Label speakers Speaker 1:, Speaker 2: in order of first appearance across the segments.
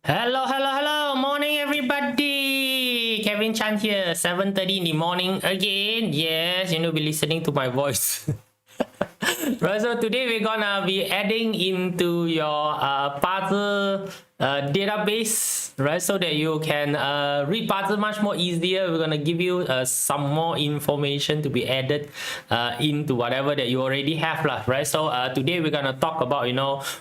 Speaker 1: Hello, hello, hello. Morning, everybody. Kevin Chan here, 7:30 in the morning again. Yes, be listening to my voice. Right, so today we're gonna be adding into your puzzle database, right, so that you can read puzzle much more easier. We're gonna give you some more information to be added into whatever that you already have, right? So today we're gonna talk about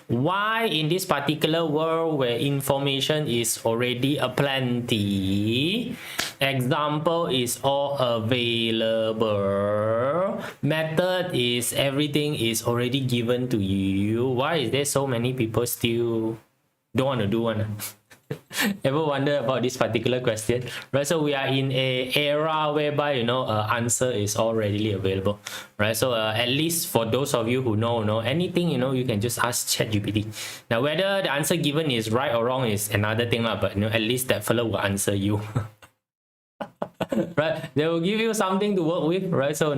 Speaker 1: why in this particular world where information is already aplenty, example is all available, method is everything is already given to you, why is there so many people still don't want to do one? Ever wonder about this particular question, right? So we are in a era whereby answer is all readily available, right? So at least for those of you who know anything, you can just ask ChatGPT. Now whether the answer given is right or wrong is another thing, but at least that fellow will answer you. Right, they will give you something to work with, right? So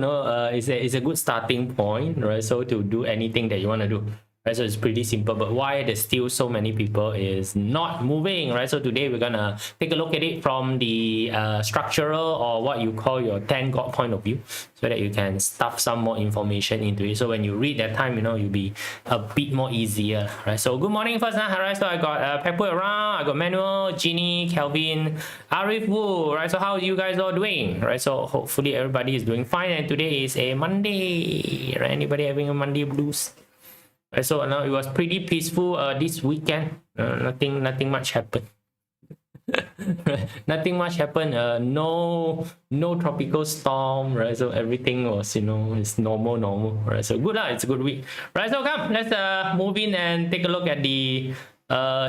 Speaker 1: it's a good starting point, right? So to do anything that you want to do, right? So it's pretty simple, but why there's still so many people is not moving, right? So today we're gonna take a look at it from the structural, or what you call your 10 God point of view, so that you can stuff some more information into it, so when you read that time, you'll be a bit more easier, right? So good morning first, right? So I got Pepper around, I got Manuel, Jeannie, Kelvin, Arif Wu, right? So how are you guys all doing, right? So hopefully everybody is doing fine, and today is a Monday, right? Anybody having a Monday blues? Right, so now it was pretty peaceful this weekend. Nothing much happened. Nothing much happened. No tropical storm, right? So everything was it's normal, right? So good, it's a good week, right? So come, let's move in and take a look at the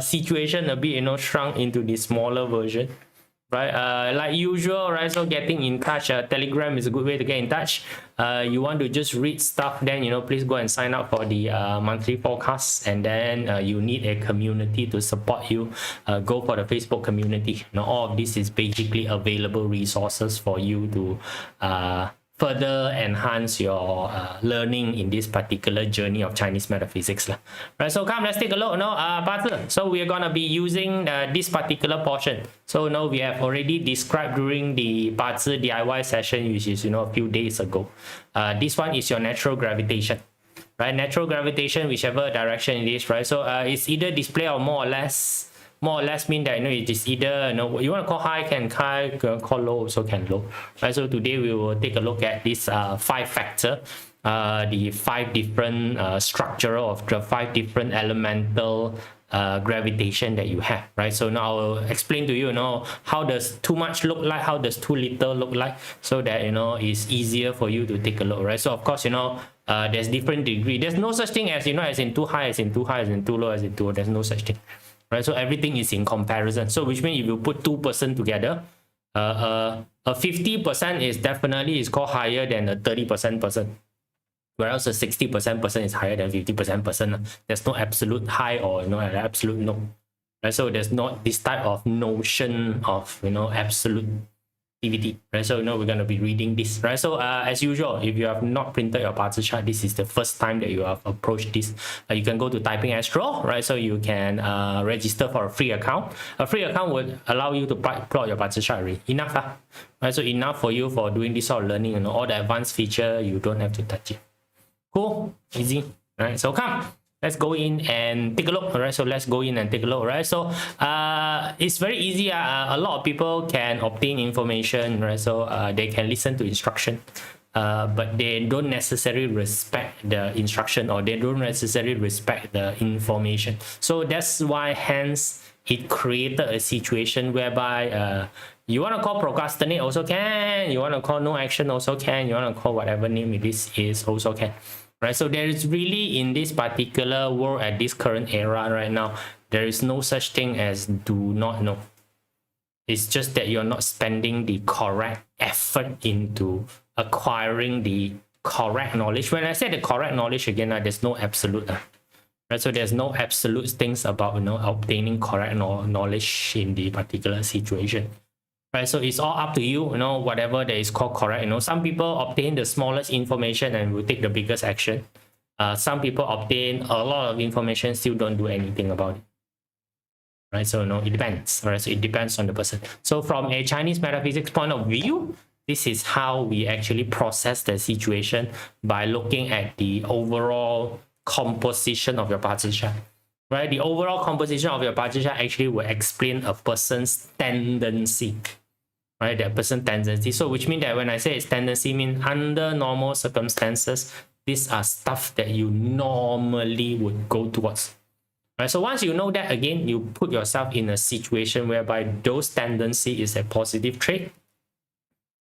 Speaker 1: situation a bit, shrunk into the smaller version, right? Like usual, right? So getting in touch, Telegram is a good way to get in touch. You want to just read stuff, then please go and sign up for the monthly forecast, and then you need a community to support you. Go for the Facebook community. All of this is basically available resources for you to further enhance your learning in this particular journey of Chinese metaphysics, right? So come, let's take a look. Puzzle. So we are gonna be using this particular portion. So now we have already described during the puzzle DIY session, which is a few days ago. This one is your natural gravitation, right? Natural gravitation, whichever direction it is, right? So it's either display or more or less mean that it is either you want to call high can high, call low also can low, right? So today we will take a look at this 5 factor, the 5 different structural of the 5 different elemental gravitation that you have, right? So now I'll explain to you, how does too much look like, how does too little look like, so that it's easier for you to take a look, right? So of course there's different degree. There's no such thing as as in too high, as in too high, as in too low, as in too low. There's no such thing, right? So everything is in comparison. So which means if you put 2% together, a 50% is definitely called higher than a 30% person, whereas a 60% person is higher than 50% person. There's no absolute high or an absolute no, right? So there's not this type of notion of absolute, right? So we're going to be reading this, right? So as usual, if you have not printed your puzzle chart, this is the first time that you have approached this, you can go to Typing Astro, right? So you can register for a free account. A free account would allow you to plot your puzzle chart already. Enough, right? So enough for you for doing this sort of learning, all the advanced feature, you don't have to touch it. Cool, easy, right? So come, let's go in and take a look. All right, so let's go in and take a look. Right, so it's very easy. A lot of people can obtain information, right? So they can listen to instruction, but they don't necessarily respect the instruction, or they don't necessarily respect the information. So that's why, hence, it created a situation whereby you want to call procrastinate also can, you want to call no action also can, you want to call whatever name it is also can, right? So there is really, in this particular world at this current era right now, there is no such thing as do not know. It's just that you're not spending the correct effort into acquiring the correct knowledge. When I say the correct knowledge, again, there's no absolute, right? So there's no absolute things about obtaining correct knowledge in the particular situation, right? So it's all up to you, whatever that is called correct. Some people obtain the smallest information and will take the biggest action. Some people obtain a lot of information, still don't do anything about it. right? So it depends, right? So it depends on the person. So from a Chinese metaphysics point of view, this is how we actually process the situation, by looking at the overall composition of your partition, right? The overall composition of your partition actually will explain a person's tendency, right? That person tendency. So which means that when I say it's tendency, mean under normal circumstances, these are stuff that you normally would go towards. Right, so once you know that, again, you put yourself in a situation whereby those tendency is a positive trait,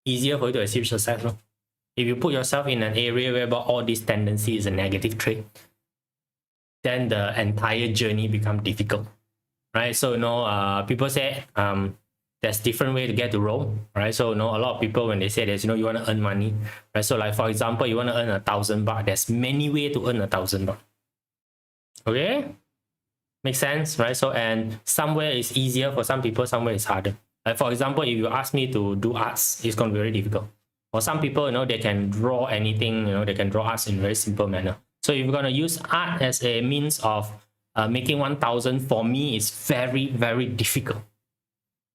Speaker 1: easier for you to achieve success. No? If you put yourself in an area whereby all this tendency is a negative trait, then the entire journey becomes difficult, right? So people say there's different way to get to Rome, right? So a lot of people, when they say this, you want to earn money, right? So like for example, you want to earn 1,000 baht. There's many ways to earn 1,000 baht. Okay. Makes sense, right? So, and somewhere is easier for some people, somewhere is harder. Like for example, if you ask me to do arts, it's going to be very difficult. For some people, they can draw anything, they can draw arts in a very simple manner. So if you're going to use art as a means of making 1,000, for me, it's very, very difficult.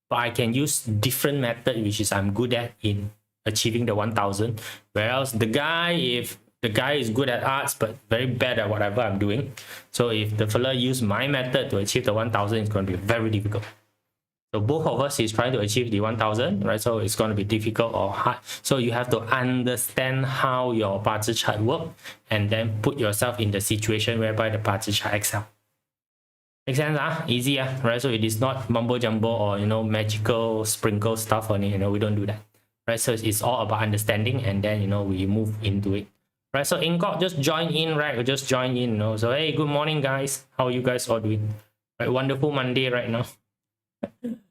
Speaker 1: But I can use different method, which is I'm good at in achieving the 1,000. Whereas the guy, if the guy is good at arts but very bad at whatever I'm doing, so if the fella use my method to achieve the 1,000, it's going to be very difficult. So both of us is trying to achieve the 1,000, right? So it's going to be difficult or hard. So you have to understand how your party chart work, and then put yourself in the situation whereby the party chart excel. Make sense? Easy, right? So it is not mumbo jumbo or magical sprinkle stuff on it. We don't do that, right? So it's all about understanding, and then we move into it. Right, so Ingok just join in, right? Just join in, So hey, good morning, guys. How are you guys all doing? Right, wonderful Monday right now.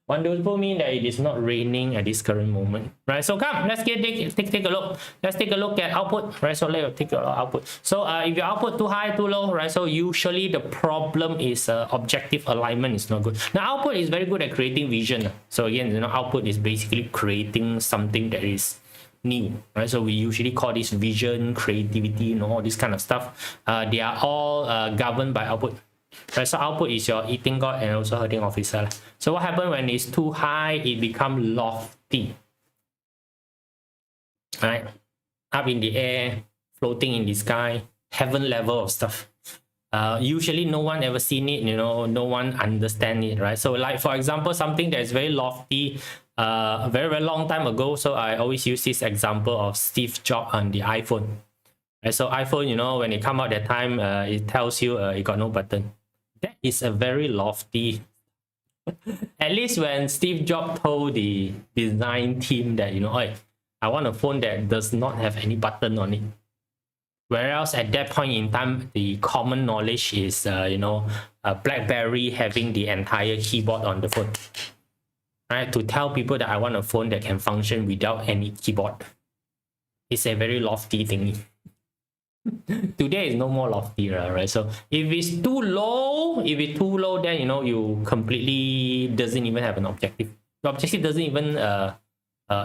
Speaker 1: Wonderful mean that it is not raining at this current moment, right? So come, let's take a look. Let's take a look at output, right? So let's take a look at output. So if your output too high, too low, right? So usually the problem is objective alignment is not good. Now output is very good at creating vision. So again, output is basically creating something that is new, right? So we usually call this vision, creativity, all this kind of stuff. They are all governed by output, right? So output is your eating god and also hurting officer. So what happens when it's too high? It becomes lofty, right? Up in the air, floating in the sky, heaven level of stuff. Usually no one ever seen it, no one understand it, right? So like for example, something that is very lofty, a very, very long time ago. So I always use this example of Steve Jobs on the iPhone. Right? So iPhone, when it come out that time, it tells you it got no button. That is a very lofty. At least when Steve Jobs told the design team that, I want a phone that does not have any button on it. Whereas at that point in time, the common knowledge is, BlackBerry having the entire keyboard on the phone. Right, to tell people that I want a phone that can function without any keyboard. It's a very lofty thing. Today is no more lofty, right? So if it's too low, then you completely doesn't even have an objective. The objective doesn't even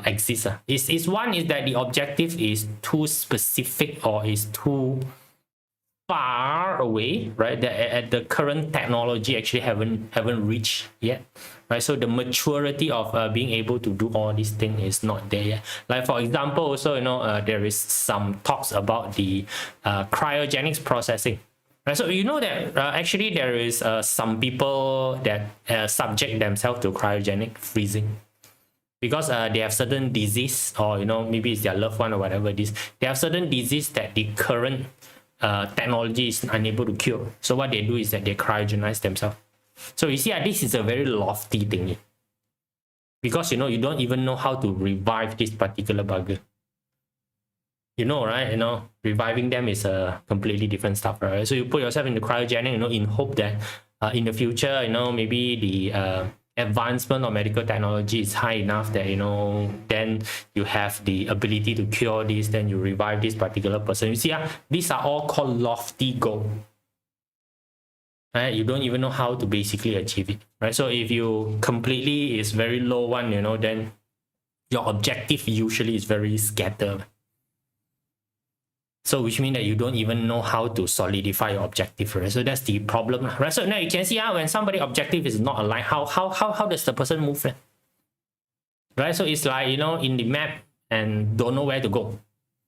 Speaker 1: exist. It's one is that the objective is too specific or is too far away, right? That at the current technology actually haven't reached yet, right? So the maturity of being able to do all these things is not there yet. Like for example, also there is some talks about the cryogenics processing, right? So that actually there is some people that subject themselves to cryogenic freezing because they have certain disease, or maybe it's their loved one or whatever it is. They have certain disease that the current technology is unable to cure. So what they do is that they cryogenize themselves. So you see, this is a very lofty thing, because you don't even know how to revive this particular bugger. Right? Reviving them is a completely different stuff, right? So you put yourself in the cryogenic, in hope that in the future, maybe the advancement of medical technology is high enough that then you have the ability to cure this, then you revive this particular person. You see, these are all called lofty goals. Right? You don't even know how to basically achieve it, right? So if you completely is very low one, then your objective usually is very scattered. So which means that you don't even know how to solidify your objective, right? So that's the problem, right? So now you can see when somebody objective is not aligned, how does the person move, right? So it's like, in the map and don't know where to go.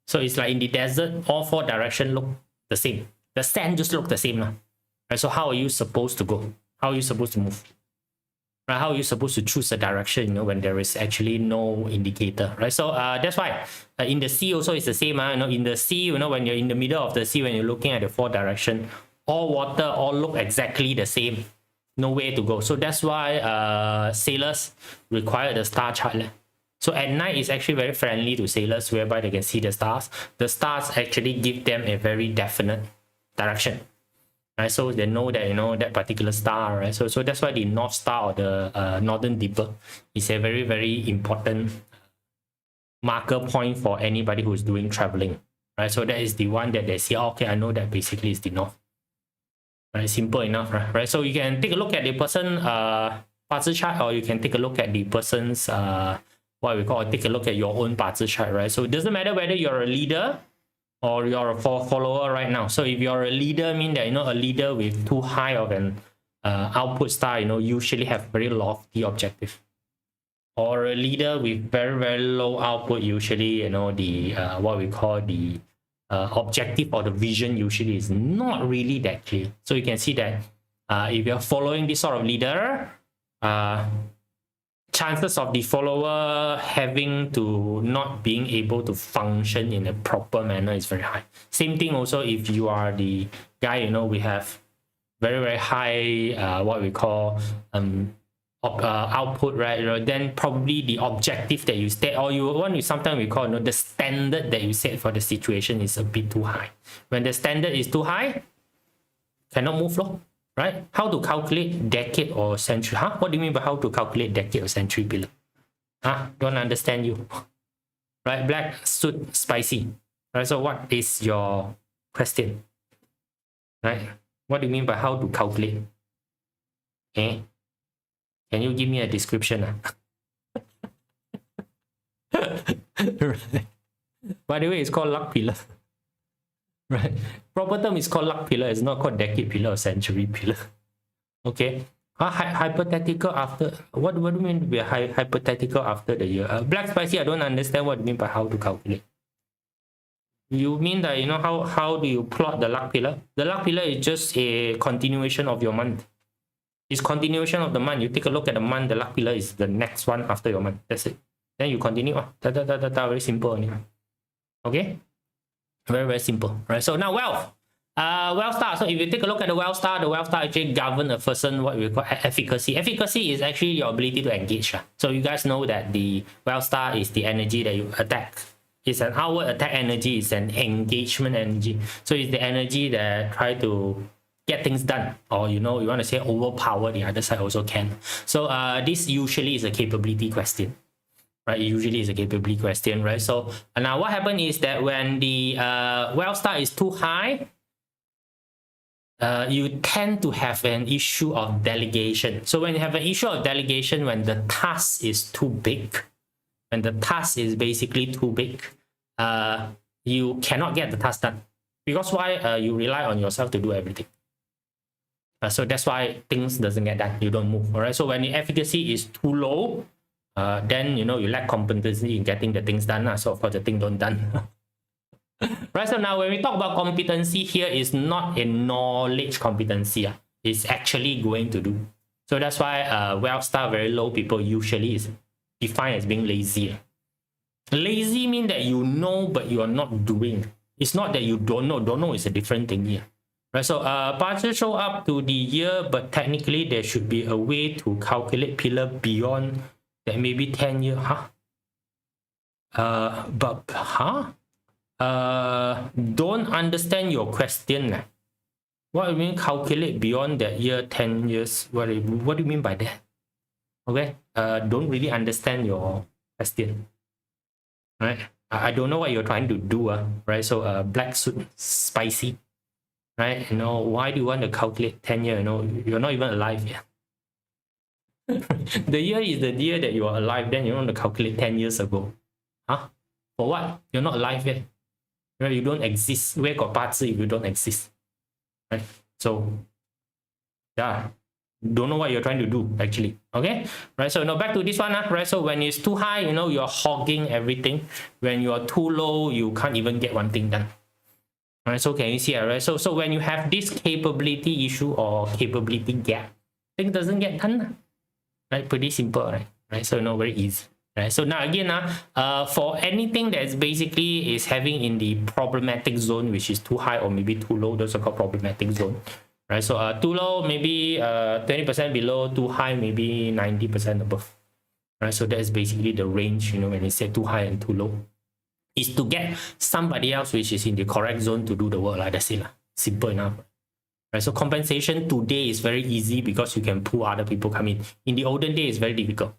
Speaker 1: So it's like in the desert, all 4 directions look the same. The sand just look the same, right? So how are you supposed to go? How are you supposed to move? Right? How are you supposed to choose a direction, when there is actually no indicator, right? So that's why in the sea also it's the same. In the sea, when you're in the middle of the sea, when you're looking at the 4 direction, all water all look exactly the same. No way to go. So that's why sailors require the star chart. So at night it's actually very friendly to sailors, whereby they can see the stars. The stars actually give them a very definite direction. Right, so they know that that particular star, right? So that's why the North Star or the Northern Dipper is a very, very important marker point for anybody who's doing traveling, right? So that is the one that they see. Okay, I know that basically is the north. Right, simple enough, right? So you can take a look at the person BaZi chart, or you can take a look at the person's what we call take a look at your own BaZi chart, right? So it doesn't matter whether you're a leader or you're a follower right now. So if you're a leader, mean that a leader with too high of an output star, usually have very lofty objective. Or a leader with very, very low output, usually the what we call the objective or the vision usually is not really that clear. So you can see that if you're following this sort of leader, chances of the follower having to not being able to function in a proper manner is very high. Same thing also if you are the guy, we have very, very high what we call output, right? Then probably the objective that you set, or you want to sometimes we call the standard that you set for the situation is a bit too high. When the standard is too high, cannot move, right? How to calculate decade or century? What do you mean by how to calculate decade or century pillar? Don't understand you. Right? Black suit spicy. Right? So what is your question? Right? What do you mean by how to calculate? Okay. Can you give me a description? Right. By the way, it's called luck pillar. Right. Proper term is called luck pillar. It's not called decade pillar or century pillar. Okay. Hypothetical after what do you mean by hypothetical after the year? Black spicy, I don't understand what you mean by how to calculate. You mean that how do you plot the luck pillar? The luck pillar is just a continuation of your month. It's continuation of the month. You take a look at the month, the luck pillar is the next one after your month. That's it. Then you continue. Very simple only. Okay? Very, very simple. Right? So now wealth. Wealth star. So if you take a look at the wealth star actually governs a person, what we call efficacy. Efficacy is actually your ability to engage. So you guys know that the wealth star is the energy that you attack. It's an outward attack energy. It's an engagement energy. So it's the energy that try to get things done, or you want to say overpower the other side also can. So this usually is a capability question, right? Usually is a capability question, right? So now what happens is that when the wealth star is too high, you tend to have an issue of delegation. So when you have an issue of delegation, when the task is too big, when the task is basically too big, you cannot get the task done. Because why? You rely on yourself to do everything. So that's why things doesn't get done. You don't move. All right. So when the efficacy is too low, then you lack competency in getting the things done. So of course the thing don't done. Right. So now when we talk about competency here, is not a knowledge competency. It's actually going to do. So that's why wealth star very low people usually is defined as being lazy. Lazy means that you know but you are not doing. It's not that you don't know. Don't know is a different thing here. Right, so BaZi show up to the year, but technically there should be a way to calculate pillar beyond that, maybe 10 years. Don't understand your question. What do you mean calculate beyond that year, 10 years? What do you mean by that? Okay, don't really understand your question. Right, I don't know what you're trying to do. Right, so black suit spicy. Right, why do you want to calculate 10 years? You're not even alive yet. The year is the year that you are alive, then you want to calculate 10 years ago. For what? You're not alive yet. right? You don't exist. Where got BaZi if you don't exist, right? So yeah, don't know what you're trying to do actually. Okay, right? So now back to this one, right? So when it's too high, you're hogging everything. When you are too low, you can't even get one thing done. All right, so can you see it, right? So when you have this capability issue or capability gap, thing doesn't get done, right? Pretty simple, right? So very easy, right? So now again, for anything that's basically is having in the problematic zone, which is too high or maybe too low, those are called problematic zone, right? So too low, maybe 20% below, too high, maybe 90% above, right? So that's basically the range, when you say too high and too low, is to get somebody else which is in the correct zone to do the work. That's it. Simple enough. Right? So compensation today is very easy because you can pull other people come in. In the olden days, it's very difficult.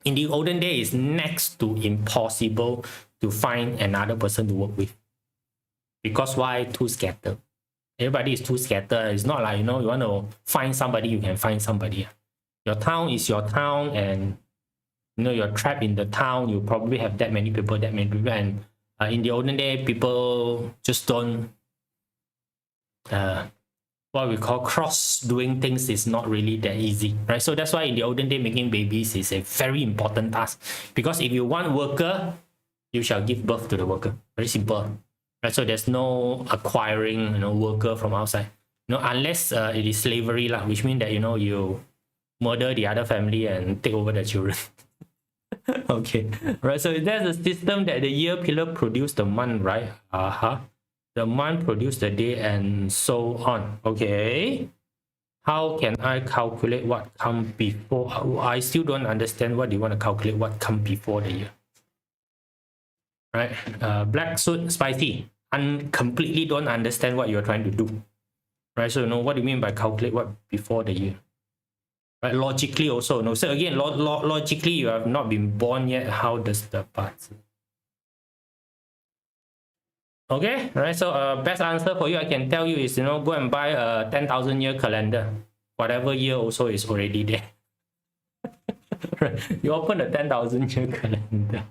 Speaker 1: In the olden days, it's next to impossible to find another person to work with. Because why? Too scattered. Everybody is too scattered. It's not like, you want to find somebody, you can find somebody. Your town is your town, and you're trapped in the town. You probably have that many people, and in the olden day, people just don't what we call cross doing things is not really that easy, right? So that's why in the olden day, making babies is a very important task, because if you want worker, you shall give birth to the worker. Very simple, right? So there's no acquiring worker from outside, unless it is slavery lah, which means that you murder the other family and take over the children. Okay, right? So there's a system that the year pillar produced the month, right? The month produced the day, and so on. Okay, how can I calculate what come before? I still don't understand what you want to calculate what come before the year, right? Black suit, spicy. I completely don't understand what you're trying to do, right? So what do you mean by calculate what before the year? Right, logically also, no. So again, logically, you have not been born yet. How does the part? Okay, right. So best answer for you, I can tell you is go and buy a 10,000 year calendar. Whatever year also is already there. Right. You open a 10,000 year calendar.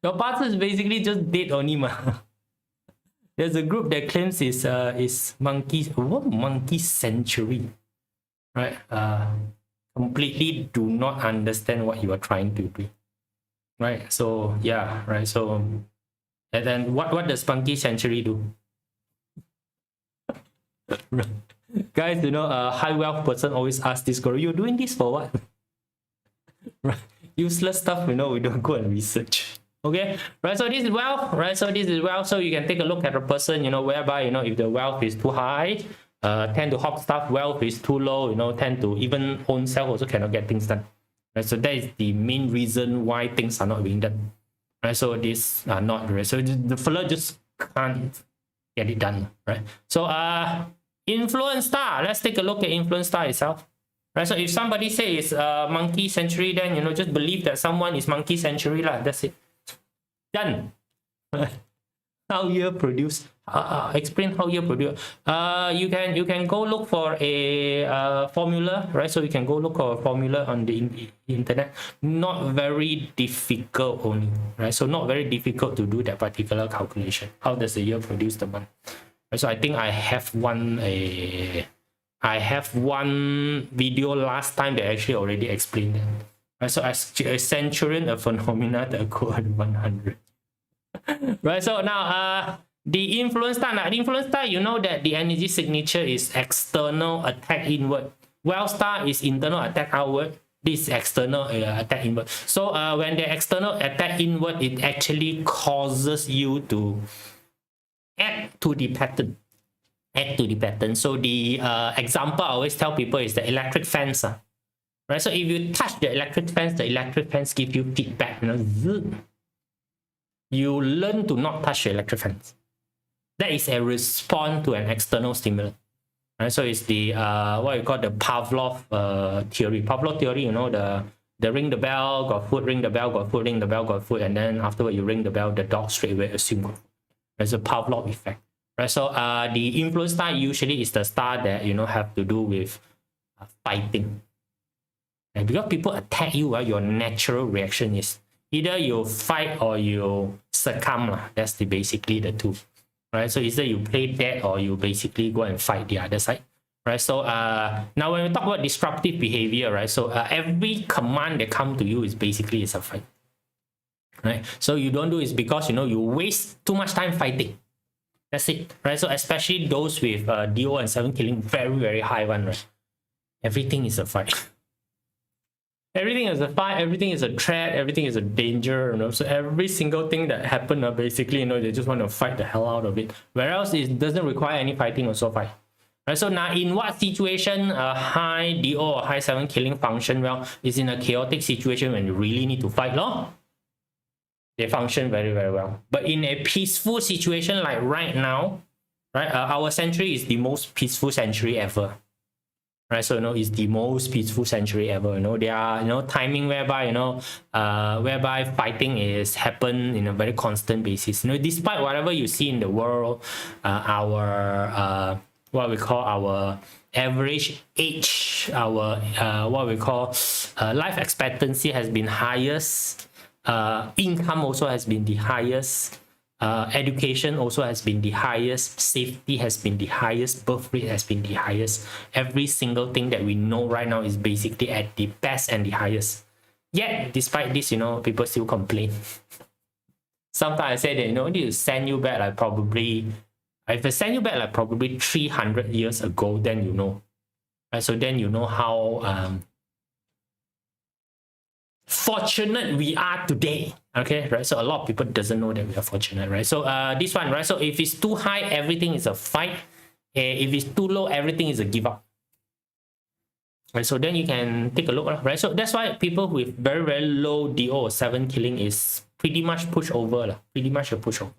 Speaker 1: Your part is basically just date only, ma. There's a group that claims is monkey century. Right, completely do not understand what you are trying to do, right? So yeah, right. So and then what does monkey century do? Guys, high wealth person always ask this girl, you're doing this for what? Right, useless stuff, we don't go and research. Okay, right? So this is wealth, right? So this is wealth. So you can take a look at a person, whereby if the wealth is too high, tend to hog stuff. Wealth is too low, tend to even own self also cannot get things done, right? So that is the main reason why things are not being done, right? So these are not, right? So the fella just can't get it done, right? So influence star, let's take a look at influence star itself, right? So if somebody says monkey century, then just believe that someone is monkey century lah. That's it, done. How year produce? Explain how year produce. You can go look for a formula, right? So you can go look for a formula on the internet. Not very difficult only, right? So not very difficult to do that particular calculation. How does the year produce the month? Right, so I think I have one video last time that actually already explained that. Right, so as a centurion, a phenomena that occur at 100. Right, so now the influence star, that the energy signature is external attack inward. Well star is internal attack outward. This is external attack inward. So when the external attack inward, it actually causes you to add to the pattern. So the example I always tell people is the electric fence. Right, so if you touch the electric fence give you feedback. You learn to not touch the electric fence. That is a response to an external stimulus. Right? So it's the what you call the Pavlov theory. Pavlov theory, the ring the bell, got food, ring the bell, got food, ring the bell, got food, and then afterward you ring the bell, the dog straight away assume got food. There's a Pavlov effect. Right? So the influence star usually is the star that have to do with fighting. And because people attack you, your natural reaction is Either you fight or you succumb. That's basically the two. Right? So either you play dead or you basically go and fight the other side. Right? So now when we talk about disruptive behavior, right? So every command that comes to you is basically a fight. Right? So you don't do it because you waste too much time fighting. That's it. Right? So especially those with DO and 7 killing, very, very high one, right? Everything is a fight. Everything is a fight, everything is a threat, everything is a danger, So every single thing that happened, basically, they just want to fight the hell out of it. Whereas it doesn't require any fighting or so fight. Right, so now in what situation a high DO or high 7 killing function well is in a chaotic situation when you really need to fight, they function very, very well. But in a peaceful situation like right now, right, our century is the most peaceful century ever. Right, so it's the most peaceful century ever. There are timing whereby whereby fighting is happen in a very constant basis. Despite whatever you see in the world, our what we call our average age, our what we call life expectancy has been highest. Income also has been the highest. Education also has been the highest. Safety has been the highest. Birth rate has been the highest. Every single thing that we know right now is basically at the best and the highest. Yet, despite this, people still complain. Sometimes I say that, need to send you back like probably, if I send you back like probably 300 years ago, then Right? So then how fortunate we are today. Okay, right? So a lot of people doesn't know that we are fortunate, right? So this one, right? So if it's too high, everything is a fight. If it's too low, everything is a give up. Right? So then you can take a look, right? So that's why people with very, very low DO or 7 killing is pretty much push over, pretty much a pushover.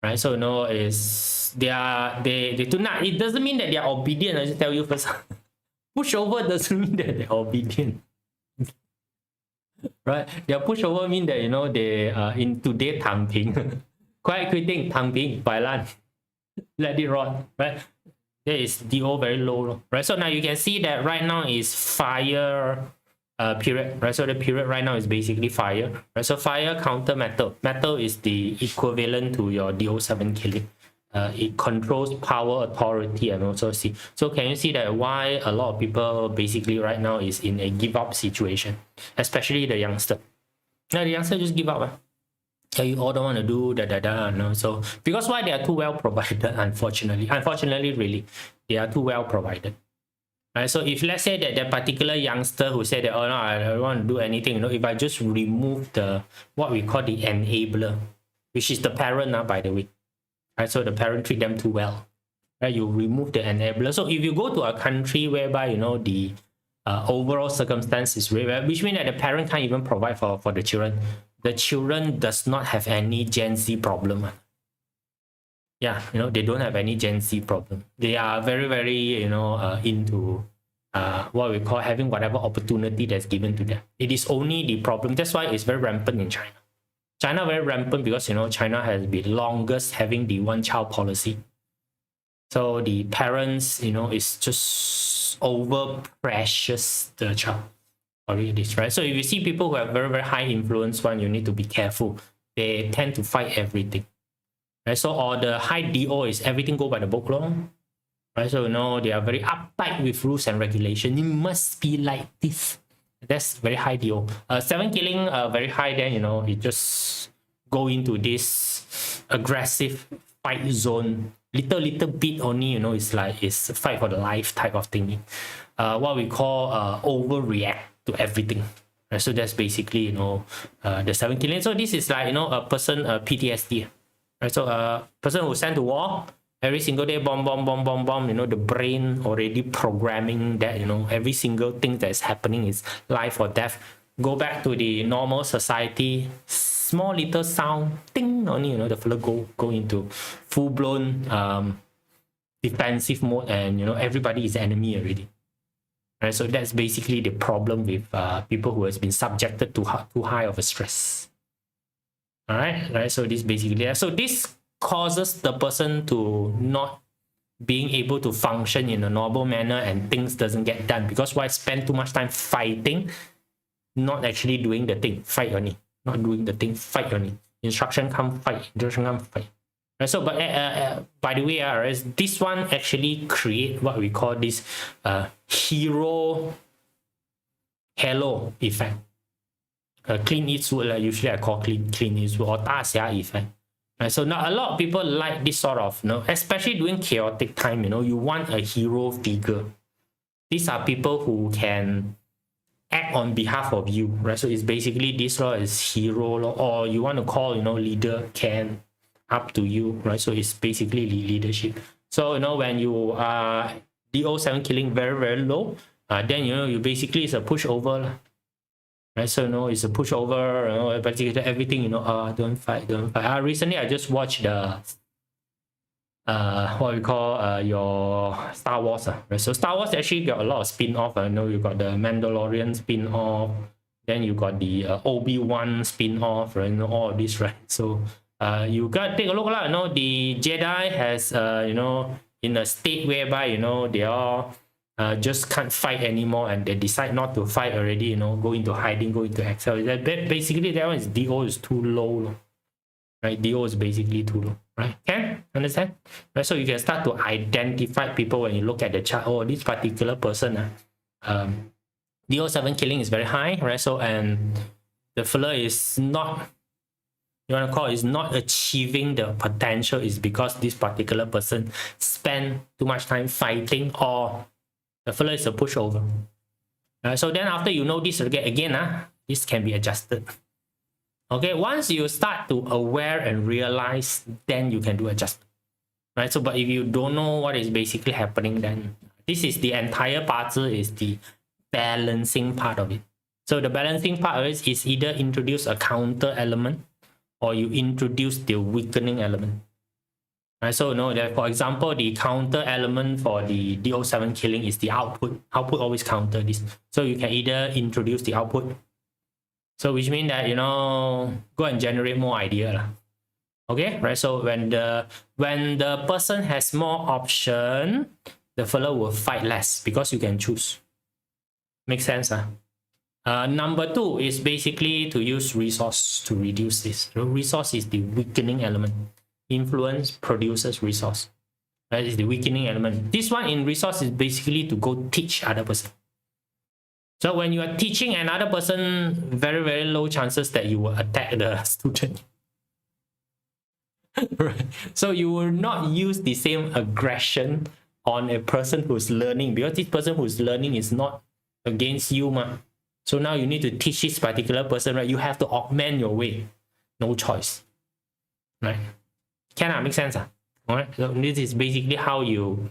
Speaker 1: Right? So is they do not, it doesn't mean that they are obedient. I just tell you first. Pushover doesn't mean that they're obedient. Right, their pushover mean that they in today 躺平 quiet quitting 躺平 摆烂 let it rot, right? There is DO very low, right? So now you can see that right now is fire period, right? So the period right now is basically fire, right? So fire counter metal. Metal is the equivalent to your DO7 killing. It controls power, authority, and also see. So can you see that why a lot of people basically right now is in a give up situation, especially the youngster. Now the youngster just give up. You all don't want to do no. So because why they are too well provided, unfortunately, really, they are too well provided. Right? So if let's say that particular youngster who said that, oh no, I don't want to do anything, if I just remove the what we call the enabler, which is the parent now, by the way. Right, so the parent treat them too well. Right, you remove the enabler. So if you go to a country whereby the overall circumstance is very well, which means that the parent can't even provide for the children. The children does not have any Gen Z problem. Yeah, they don't have any Gen Z problem. They are very, very into what we call having whatever opportunity that's given to them. It is only the problem. That's why it's very rampant in China. China very rampant because China has been longest having the one-child policy. So the parents is just over precious the child. Already this, right? So if you see people who have very, very high influence one, you need to be careful. They tend to fight everything. Right? So or the high DO is everything go by the book law. Right? So they are very uptight with rules and regulation. It must be like this. That's very high DO. 7 killing very high, then it just go into this aggressive fight zone. Little bit only, it's fight for the life type of thing. What we call overreact to everything. Right? So that's basically the 7 killing. So this is like a person PTSD. Right? So a person who sent to war. Every single day, bomb. The brain already programming that, every single thing that is happening is life or death. Go back to the normal society, small little sound, ding, only, the fellow go into full-blown defensive mode, and, everybody is enemy already. Right? So that's basically the problem with people who has been subjected to too high of a stress. All right? So this basically, so this causes the person to not being able to function in a normal manner, and things doesn't get done because why spend too much time fighting, not actually doing the thing, fight only. not doing the thing, fight only. Instruction come fight, instruction come fight. Right, so, but by the way, this one actually create what we call this hero halo effect. Clint Eastwood, usually I call Clint Eastwood, or 大侠 effect. Right, so now a lot of people like this sort of, especially during chaotic time, you want a hero figure. These are people who can act on behalf of you, right? So it's basically this law is hero law, or you want to call, leader, can, up to you, right? So it's basically leadership. So, when you are DO7 killing very, very low, then, you basically is a pushover, right? So, it's a pushover, basically everything, don't fight. Recently, I just watched the, what we call your Star Wars, right? So Star Wars actually got a lot of spin-off. I know you got the Mandalorian spin-off, then you got the Obi-Wan spin-off, right? All of this, right? So you gotta take a look, the Jedi has in a state whereby they all just can't fight anymore, and they decide not to fight already, go into hiding, go into exile. Basically that one is DO is too low, right? DO is basically too low, right? Can understand, right? So you can start to identify people when you look at the chart. Oh, this particular person DO7 killing is very high, right? So, and the fella is not, you want to call it, is not achieving the potential, is because this particular person spent too much time fighting, or the fella is a pushover. So then after you know this again, this can be adjusted. Okay, once you start to aware and realize, then you can do adjustment, right? So, but if you don't know what is basically happening, then this is the entire part, is the balancing part of it. So the balancing part of it is either introduce a counter element, or you introduce the weakening element. Right, so that, for example, the counter element for the DO7 killing is the output. Output always counter this. So you can either introduce the output. So which means that, go and generate more idea. Okay, right? So when the person has more option, the fellow will fight less because you can choose. Make sense? Number 2 is basically to use resource to reduce this. The resource is the weakening element. Influence produces resource. That is the weakening element. This one in resource is basically to go teach other person. So when you are teaching another person, very, very low chances that you will attack the student. Right. So you will not use the same aggression on a person who's learning, because this person who's learning is not against you, ma. So now you need to teach this particular person, right? You have to augment your way. No choice. Right? Can make sense? All right. So this is basically how you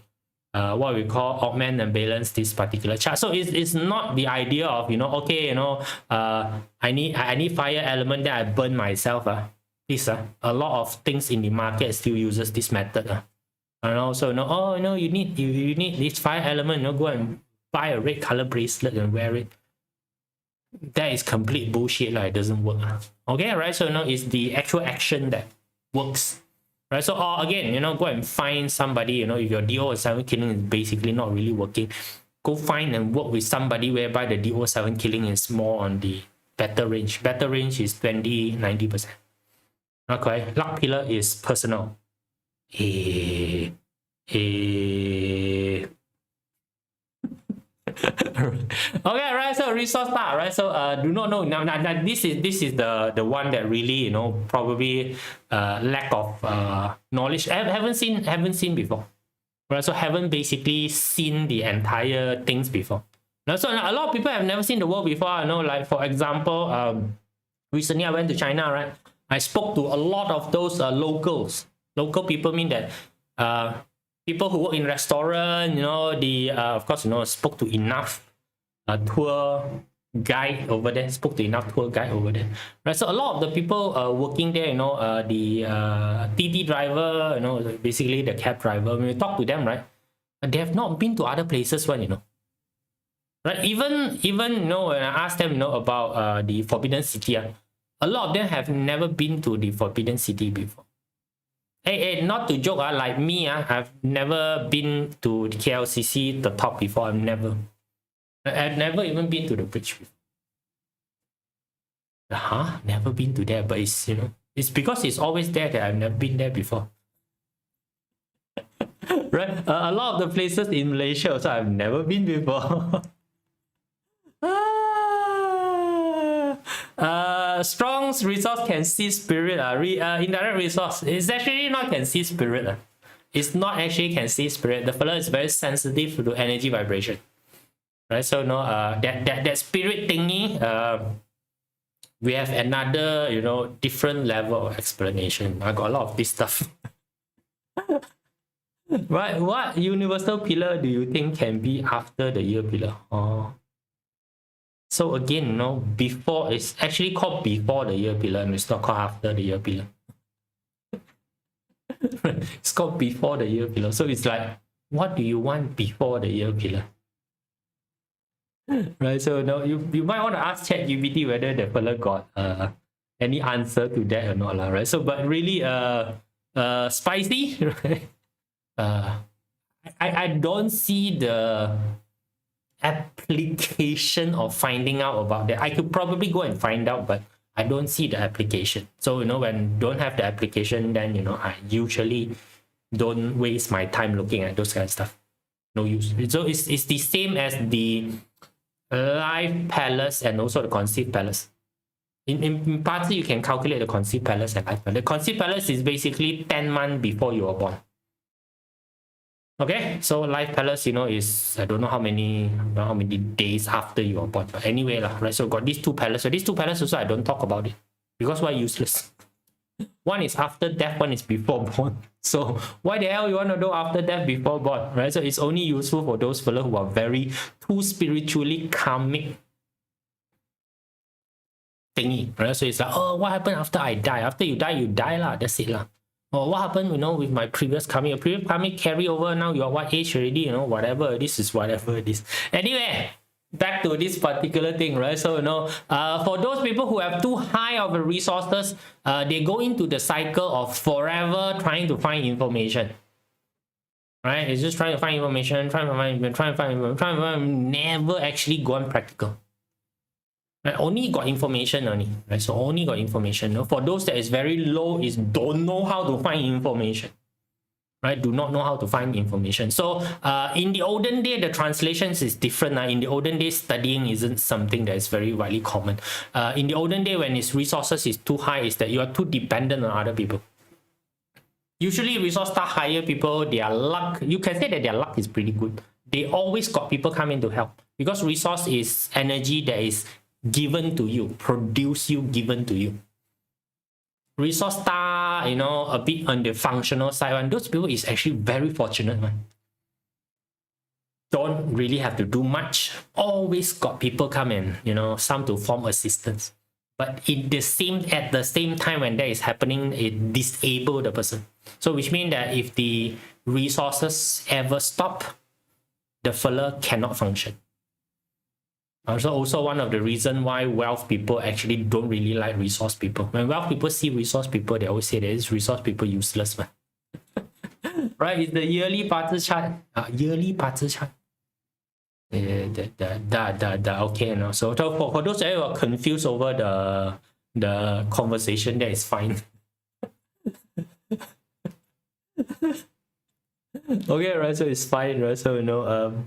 Speaker 1: what we call augment and balance this particular chart. So it's not the idea of okay, I need fire element that I burn myself. This a lot of things in the market still uses this method. And also you need this fire element, go and buy a red color bracelet and wear it. That is complete bullshit, it doesn't work. Okay, right? So it's the actual action that works. Right, so again, go and find somebody, if your DO7 killing is basically not really working, go find and work with somebody whereby the DO7 killing is more on the better range. Better range is 20-90%. Okay, luck pillar is personal. Okay, right? So resource part, right? So do not know now. This is the one that really probably lack of knowledge. Haven't seen before, right? So haven't basically seen the entire things before. Now, so a lot of people have never seen the world before. Like for example, recently I went to China, right? I spoke to a lot of those locals. Local people mean that people who work in restaurant, of course, spoke to enough tour guide over there. Right? So a lot of the people working there, the TT driver, basically the cab driver. When we talk to them, right, they have not been to other places, right? Even when I asked them, about the Forbidden City, a lot of them have never been to the Forbidden City before. Hey, not to joke, like me, I've never been to the KLCC, the top before. I've never even been to the bridge before. Huh? Never been to there, but it's, you know, it's because it's always there that I've never been there before. Right? A lot of the places in Malaysia also I've never been before. Strong's resource can see spirit. Indirect resource is actually not can see spirit. It's not actually can see spirit. The fella is very sensitive to energy vibration. Right? So no, that spirit thingy, we have another, you know, different level of explanation. I got a lot of this stuff. Right? What universal pillar do you think can be after the year pillar? Oh. So again, you know, before, it's actually called before the year pillar, and it's not called after the year pillar. It's called before the year pillar. So it's like, what do you want before the year pillar? Right? So now you might want to ask ChatGPT whether the fella got any answer to that or not, right? So but really spicy, right? I don't see the application of finding out about that. I could probably go and find out, but I don't see the application. So, you know, when don't have the application, then, you know, I usually don't waste my time looking at those kind of stuff. No use. So it's the same as the life palace and also the conceived palace. In BaZi, you can calculate the conceived palace and life palace. The conceived palace is basically 10 months before you were born. Okay, so life palace, you know, is I don't know how many days after you are born. But anyway, right? So got these two palaces. So these two palaces also I don't talk about it because why useless? One is after death, one is before born. So why the hell you want to do after death, before born, right? So it's only useful for those fellows who are very too spiritually karmic thingy, right? So it's like, oh, what happened after I die? After you die lah. That's it lah. Or what happened, you know, with my previous karmic? Your previous karmic carry over, now you're what age already, you know, whatever this is, whatever it is. Anyway, back to this particular thing, right? So, you know, for those people who have too high of the resources, they go into the cycle of forever trying to find information. Right? It's just trying to find information, never actually gone practical. Right? Only got information only, right? So only got information. For those that is very low, is don't know how to find information, right? Do not know how to find information. So in the olden day, the translations is different. In the olden day, studying isn't something that is very widely common. In the olden day, when its resources is too high, is that you are too dependent on other people. Usually resource star higher people, their luck, you can say that their luck is pretty good. They always got people coming to help because resource is energy that is given to you, given to you. Resource star, you know, a bit on the functional side one, those people is actually very fortunate one. Don't really have to do much. Always got people come in, you know, some to form assistance. But at the same time when that is happening, it disable the person. So which means that if the resources ever stop, the fella cannot function. Also one of the reasons why wealth people actually don't really like resource people. When wealth people see resource people, they always say that it's resource people useless, man. Right? It's the yearly BaZi chart. Yearly BaZi chart. Okay, you know. So for those that are confused over the conversation, that is fine. Okay, right? So it's fine, right? So, you know,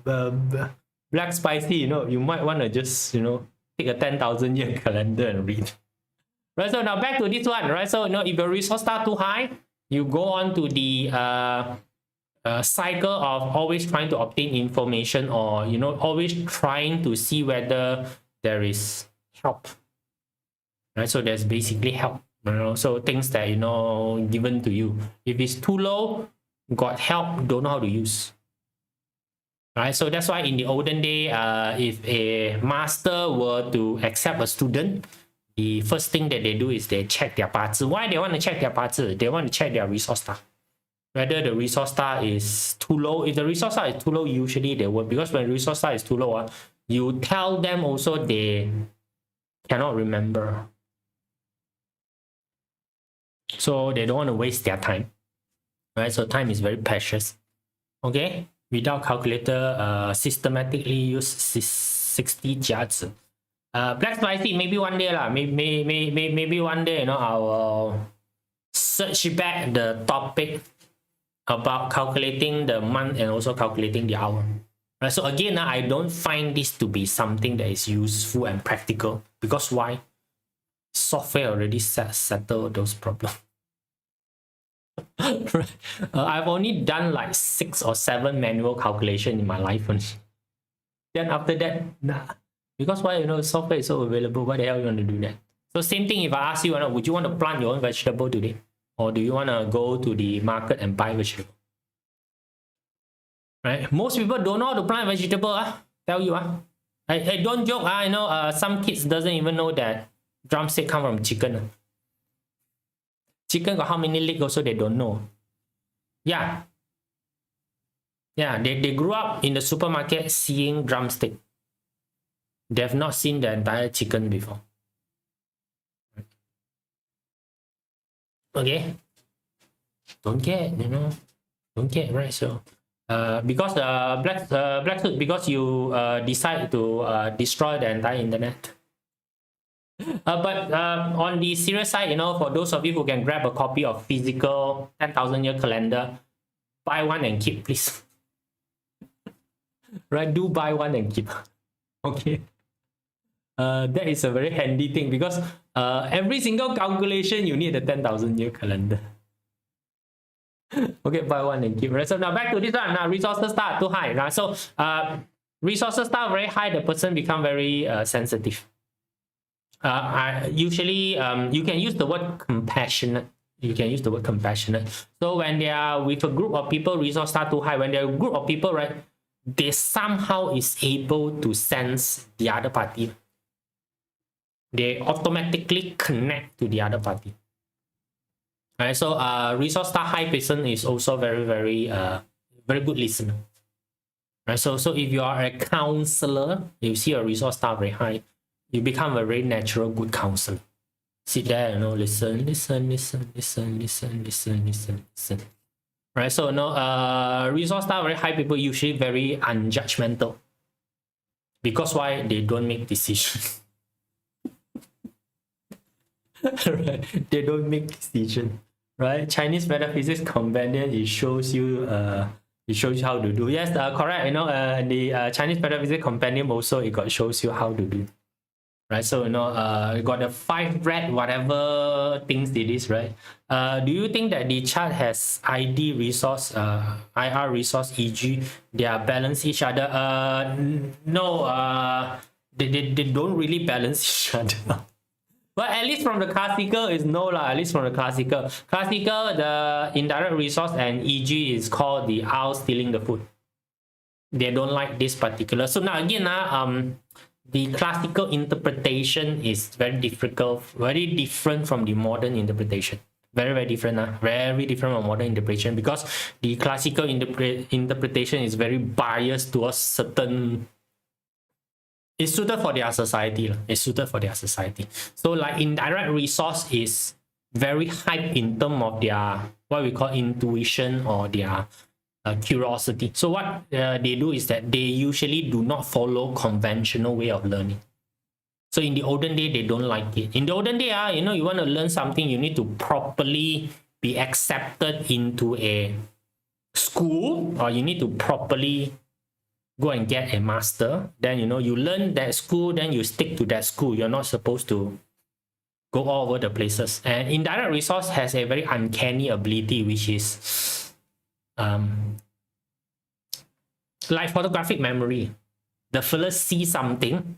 Speaker 1: black spicy, you know, you might want to just, you know, take a 10,000 year calendar and read. Right, so now back to this one, right? So, you know, if your resource start too high, you go on to the cycle of always trying to obtain information, or, you know, always trying to see whether there is help. Right, so there's basically help, you know, so things that, you know, given to you. If it's too low, got help, don't know how to use. Right, so that's why in the olden day, if a master were to accept a student, the first thing that they do is they check their BaZi. Why they want to check their BaZi? They want to check their resource star. Whether the resource star is too low. If the resource star is too low, usually they won't, because when resource star is too low, you tell them also they cannot remember. So they don't want to waste their time. Right, so time is very precious. Okay. Without calculator, systematically use 60 jiazi. Black spicy, maybe one day lah. Maybe one day, I will search back the topic about calculating the month and also calculating the hour. Right, so again, I don't find this to be something that is useful and practical, because why? Software already settle those problems. Right. I've only done like 6 or 7 manual calculation in my life. Then after that, nah. Because why? Software is so available. Why the hell you want to do that? So same thing if I ask you, would you want to plant your own vegetable today? Or do you want to go to the market and buy vegetable? Right? Most people don't know how to plant vegetable. Tell you. I don't joke. I know some kids doesn't even know that drumstick come from chicken. Chicken got how many legs also they don't know. Yeah. Yeah, they grew up in the supermarket seeing drumstick. They have not seen the entire chicken before. Okay. Don't get, don't get, right? So because black suit, because you decide to destroy the entire internet. But on the serious side, for those of you who can grab a copy of physical 10,000 year calendar, buy one and keep, please. Right? Do buy one and keep. Okay. That is a very handy thing, because every single calculation you need a 10,000 year calendar. Okay, buy one and keep. Right? So now back to this one. Now resources start too high. Right? So resources start very high, the person become very sensitive. Usually you can use the word compassionate. You can use the word compassionate. So when they are with a group of people, resource start too high. When they're a group of people, right, they somehow is able to sense the other party. They automatically connect to the other party. Right, so resource star high person is also very, very, very good listener. Right, so if you are a counselor, you see a resource star very high, you become a very natural good counselor. Sit there, listen. Right, so resource star very high people usually very unjudgmental. Because why? They don't make decisions. Right? They don't make decisions. Right? Chinese metaphysics companion, it shows you how to do. Yes, correct. The Chinese metaphysics companion also shows you how to do. Right, so you got the 5 red whatever things it is, right? Do you think that the chart has ID resource, IR resource, e.g. they are balance each other? No, they don't really balance each other. But at least from the classical is no lah. At least from the classical, the indirect resource and e.g. is called the owl stealing the food. They don't like this particular. So now again, the classical interpretation is very difficult, very different from the modern interpretation. Very, very different. Very different from modern interpretation, because the classical interpretation is very biased towards certain. It's suited for their society. It's suited for their society. So like indirect resource is very hype in terms of their what we call intuition or their curiosity. So what they do is that they usually do not follow conventional way of learning. So in the olden day, they don't like it. In the olden day, you want to learn something, you need to properly be accepted into a school, or you need to properly go and get a master. Then you learn that school, then you stick to that school. You're not supposed to go all over the places. And indirect resource has a very uncanny ability, which is like photographic memory. The fella see something,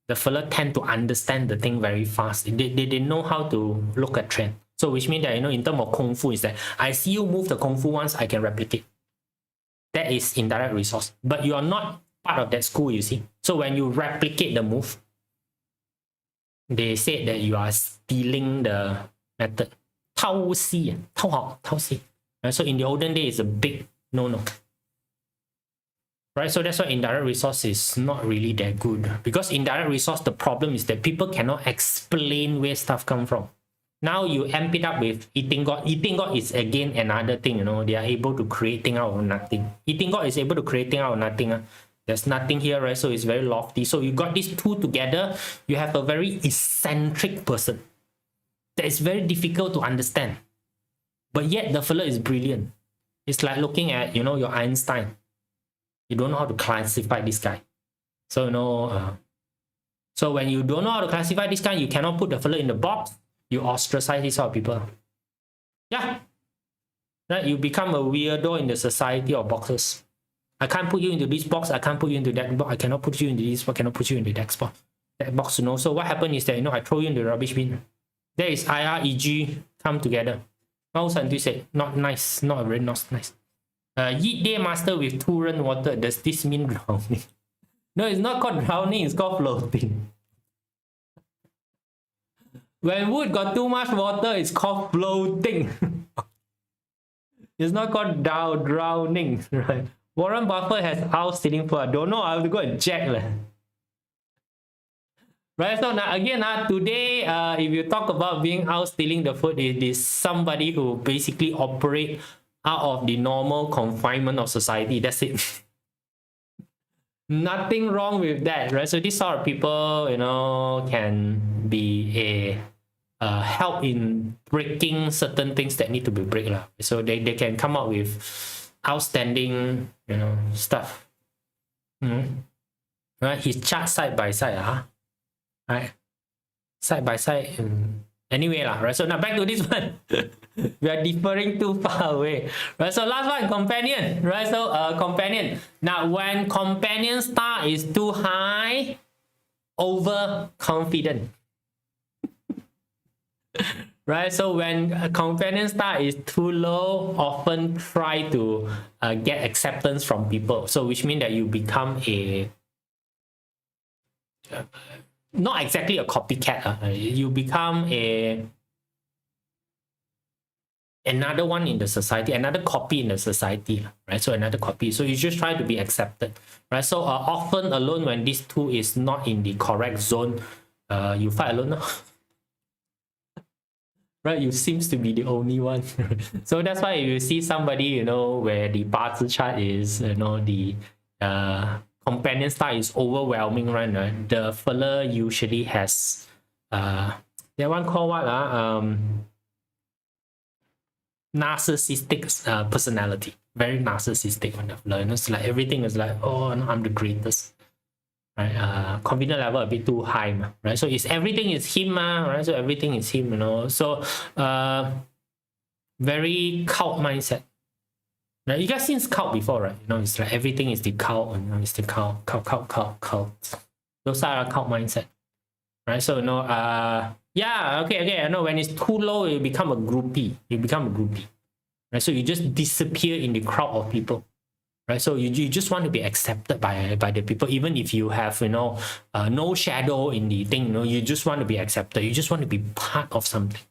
Speaker 1: the fella tend to understand the thing very fast. They know how to look at trend. So which means that in terms of kung fu is that I see you move the kung fu once, I can replicate. That is indirect resource. But you are not part of that school, you see. So when you replicate the move, they said that you are stealing the method. 偷袭. Right? So in the olden days, it's a big no-no. Right? So that's why indirect resource is not really that good. Because indirect resource, the problem is that people cannot explain where stuff come from. Now you amp it up with eating God. Eating God is again another thing, They are able to create things out of nothing. Eating God is able to create things out of nothing. There's nothing here, right? So it's very lofty. So you got these two together, you have a very eccentric person that is very difficult to understand. But yet the fellow is brilliant. It's like looking at, you know, your Einstein. You don't know how to classify this guy. So, you know, so when you don't know how to classify this guy, you cannot put the fellow in the box. You ostracize these sort of people. Yeah. Right? You become a weirdo in the society of boxes. I can't put you into this box. I can't put you into that box. I cannot put you into this box. I cannot put you into that box. That box, you know. So what happened is that, you know, I throw you in the rubbish bin. There is IREG come together. Mouse and say, not nice. Not very nice. Yeet day master with 2 run water. Does this mean drowning? No, it's not called drowning. It's called floating. When wood got too much water, it's called floating. It's not called drowning, right? Warren Buffett has house stealing food. I don't know. I have to go and check. Right, so now again, today, if you talk about being out stealing the food, it is somebody who basically operate out of the normal confinement of society. That's it. Nothing wrong with that, right? So these sort of people, you know, can be a help in breaking certain things that need to be break. So they can come up with outstanding, you know, stuff. Right? His chart side by side, right? Side by side. Anyway, right? So now back to this one. We are differing too far away. Right? So last one, companion. Right? So companion. Now when companion star is too high, overconfident. Right, so when a companion star is too low, often try to get acceptance from people. So which means that you become a not exactly a copycat. You become another one in the society, another copy in the society, right? So another copy. So you just try to be accepted, right? So often alone, when this two is not in the correct zone, you fight alone now. Right, you seems to be the only one. So that's why if you see somebody, you know, where the BaZi chart is, you know, the companion star is overwhelming, right? The fella usually has that one called what? Narcissistic personality. Very narcissistic one. It's like everything is like, oh, no, I'm the greatest. Right, confidence level a bit too high, right? So it's everything is him, right? So everything is him, you know. So very cult mindset. Now you guys seen cult before, right? You know, it's like everything is the cult, you know, it's the cult. Those are cult mindset, right? So you know, yeah, okay. I know when it's too low, you become a groupie. Right? So you just disappear in the crowd of people. Right, so you just want to be accepted by the people, even if you have, you know, no shadow in the thing. You know, you just want to be accepted. You just want to be part of something.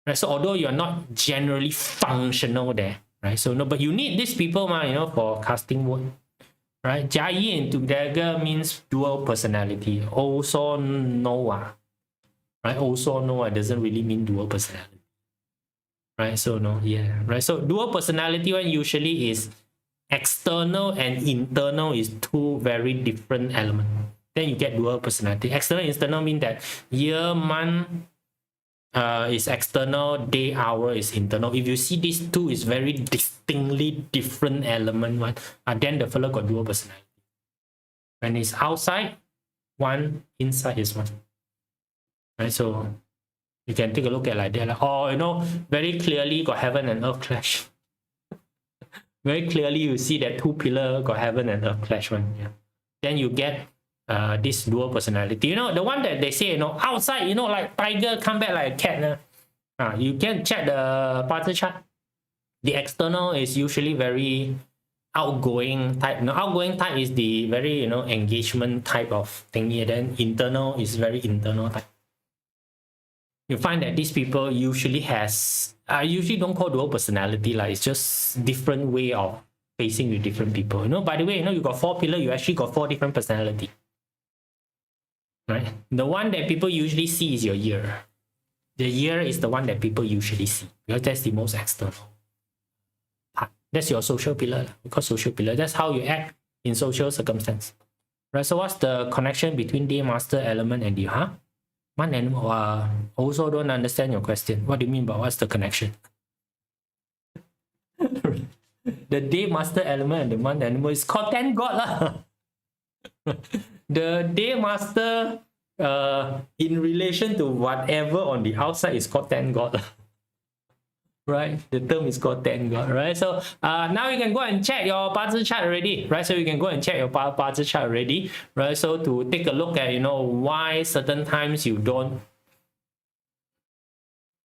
Speaker 1: Right, so although you're not generally functional there, right? So no, but you need these people, you know, for casting work. Right, Jia Yi and together means dual personality. Also Noah, right? Also Noah doesn't really mean dual personality. Right, so no, yeah, right. So dual personality one usually is external and internal is two very different elements. Then you get dual personality. External, internal mean that year, month is external, day, hour is internal. If you see these two is very distinctly different element, one, then the fellow got dual personality. When it's outside, one, inside is one. Right, so you can take a look at like that. Like, oh, you know, very clearly got heaven and earth clash. Very clearly you see that two pillar got heaven and earth clash one. Yeah. Then you get this dual personality. You know, the one that they say, you know, outside, you know, like tiger come back like a cat. You can check the BaZi chart. The external is usually very outgoing type. You know, outgoing type is the very, you know, engagement type of thingy. Then internal is very internal type. You find that these people usually has, I usually don't call dual personality, like it's just different way of facing with different people. You know, by the way, you know, you got 4 pillars, you actually got 4 different personality. Right? The one that people usually see is your year. The year is the one that people usually see because that's the most external part. That's your social pillar. Because social pillar, that's how you act in social circumstance. Right, so what's the connection between day master element and the month animal? Also don't understand your question. What do you mean by what's the connection? The day master element and the month animal is called 10 god lah. The day master in relation to whatever on the outside is called 10 god. Right, the term is called 10 god. Right, so now you can go and check your BaZi chart already. Right, so you can go and check your BaZi chart already. Right, so to take a look at, you know, why certain times you don't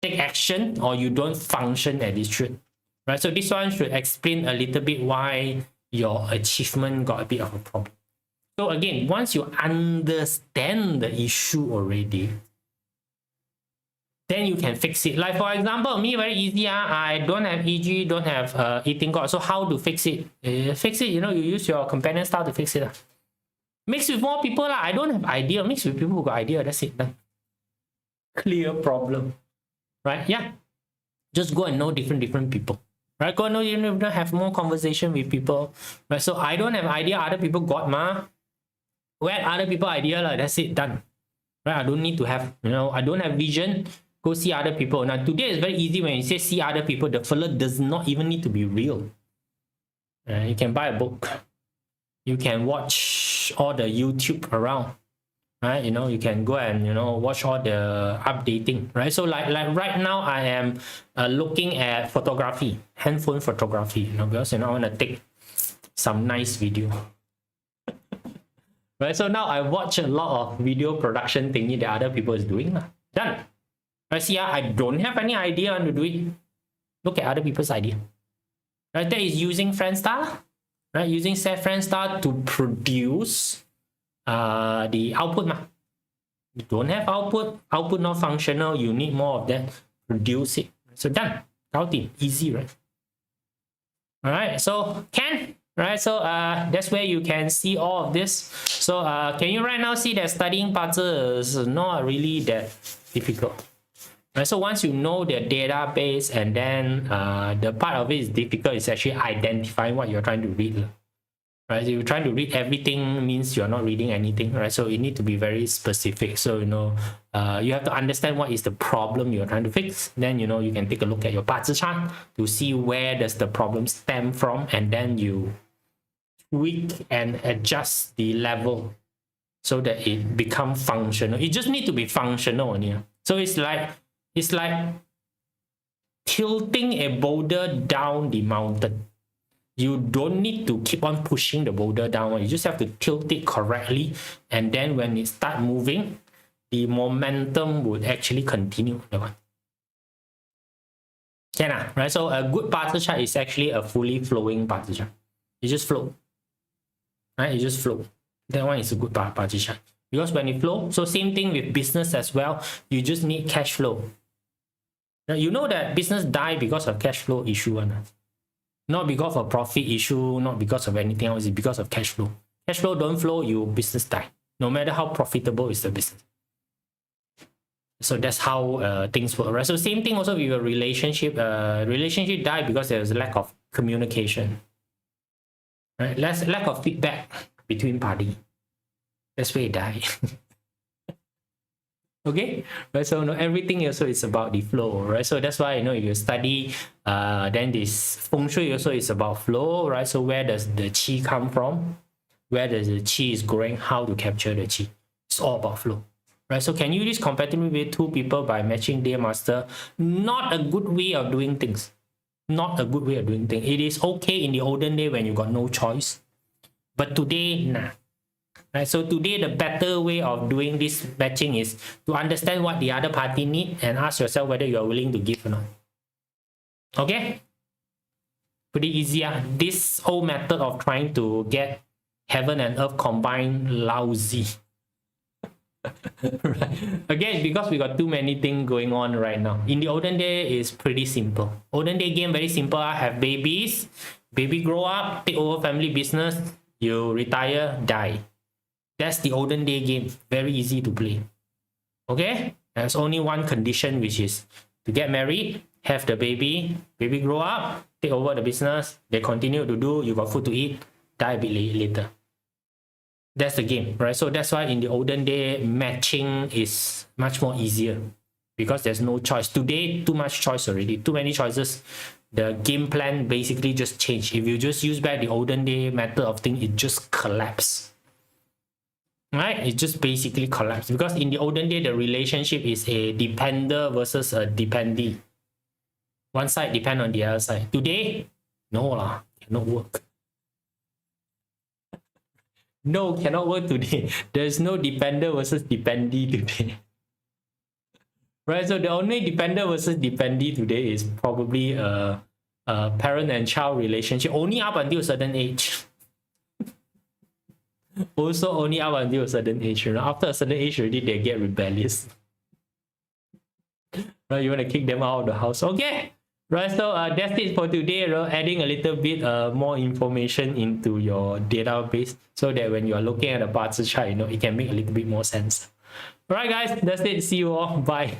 Speaker 1: take action or you don't function at this truth. Right, so this one should explain a little bit why your achievement got a bit of a problem. So again, once you understand the issue already, then you can fix it. Like for example, me very easy. I don't have EG, don't have eating god. So how to fix it? Fix it, you know, you use your companion style to fix it. Mix with more people. I don't have idea. Mix with people who got idea. That's it. Done. Clear problem. Right? Yeah. Just go and know different people. Right? Go and know, you know, have more conversation with people. Right? So I don't have idea. Other people got ma. Well, other people idea lah. That's it. Done. Right? I don't need to have, you know, I don't have vision. Go see other people. Now today is very easy. When you say see other people, the fella does not even need to be real. You can buy a book. You can watch all the YouTube around. Right? You know, you can go and, you know, watch all the updating. Right? So like right now, I am looking at photography, handphone photography. You know, because, you know, I want to take some nice video. Right? So now I watch a lot of video production thingy that other people is doing. Done. Right? See, I don't have any idea on to do it. Look at other people's idea. Right? That is using Friendstar. Right? Using Friendstar to produce the output. You don't have output not functional, you need more of that, produce it. So done. Routing, easy, right? All right, so can, right? So that's where you can see all of this. So can you right now see that studying BaZi is not really that difficult? Right, so once you know the database, and then the part of it is difficult is actually identifying what you're trying to read. Right, so you're trying to read everything means you're not reading anything, right? So you need to be very specific. So, you know, you have to understand what is the problem you're trying to fix. Then, you know, you can take a look at your BaZi chart to see where does the problem stem from, and then you tweak and adjust the level so that it becomes functional. It just needs to be functional only. So it's like tilting a boulder down the mountain. You don't need to keep on pushing the boulder down. You just have to tilt it correctly. And then when it starts moving, the momentum would actually continue. Can, right? So a good BaZi chart is actually a fully flowing BaZi chart. You just flow. Right? You just flow. That one is a good BaZi chart. Because when it flow, so same thing with business as well. You just need cash flow. Now, you know that business die because of cash flow issue. Not because of profit issue, not because of anything else, it's because of cash flow. Cash flow don't flow, your business die. No matter how profitable is the business. So that's how things work, right? So same thing also with your relationship. Relationship die because there's lack of communication. Right? Lack of feedback between parties. That's where it die. Okay, right? So no, everything also is about the flow, right? So that's why, you know, if you study, then this feng shui also is about flow, right? So where does the qi come from? Where does the qi is going? How to capture the qi? It's all about flow, right? So can you use compatibility with two people by matching day master? Not a good way of doing things. Not a good way of doing things. It is okay in the olden day when you got no choice, but today, nah. Right, so today the better way of doing this matching is to understand what the other party need and ask yourself whether you are willing to give or not. Okay? Pretty easy. This whole method of trying to get heaven and earth combined, lousy. Right. Again, because we got too many things going on right now. In the olden day, it's pretty simple. Olden day game, very simple. Have babies, baby grow up, take over family business, you retire, die. That's the olden day game. Very easy to play. Okay? There's only one condition, which is to get married, have the baby grow up, take over the business, they continue to do, you got food to eat, die a bit later. That's the game, right? So that's why in the olden day, matching is much more easier because there's no choice. Today, too much choice already, too many choices. The game plan basically just changed. If you just use back the olden day method of thing, it just collapse. Right? It just basically collapsed because in the olden day, the relationship is a depender versus a dependee. One side depend on the other side. Today, no lah, cannot work. No, cannot work today. There's no depender versus dependee today. Right, so the only depender versus dependee today is probably a parent and child relationship, only up until a certain age. Also only up until a certain age. You know, after a certain age already, they get rebellious. Right, you want to kick them out of the house. Okay. Right, so that's it for today. Adding a little bit more information into your database so that when you are looking at a BaZi chart, you know, it can make a little bit more sense. Alright guys, that's it. See you all. Bye.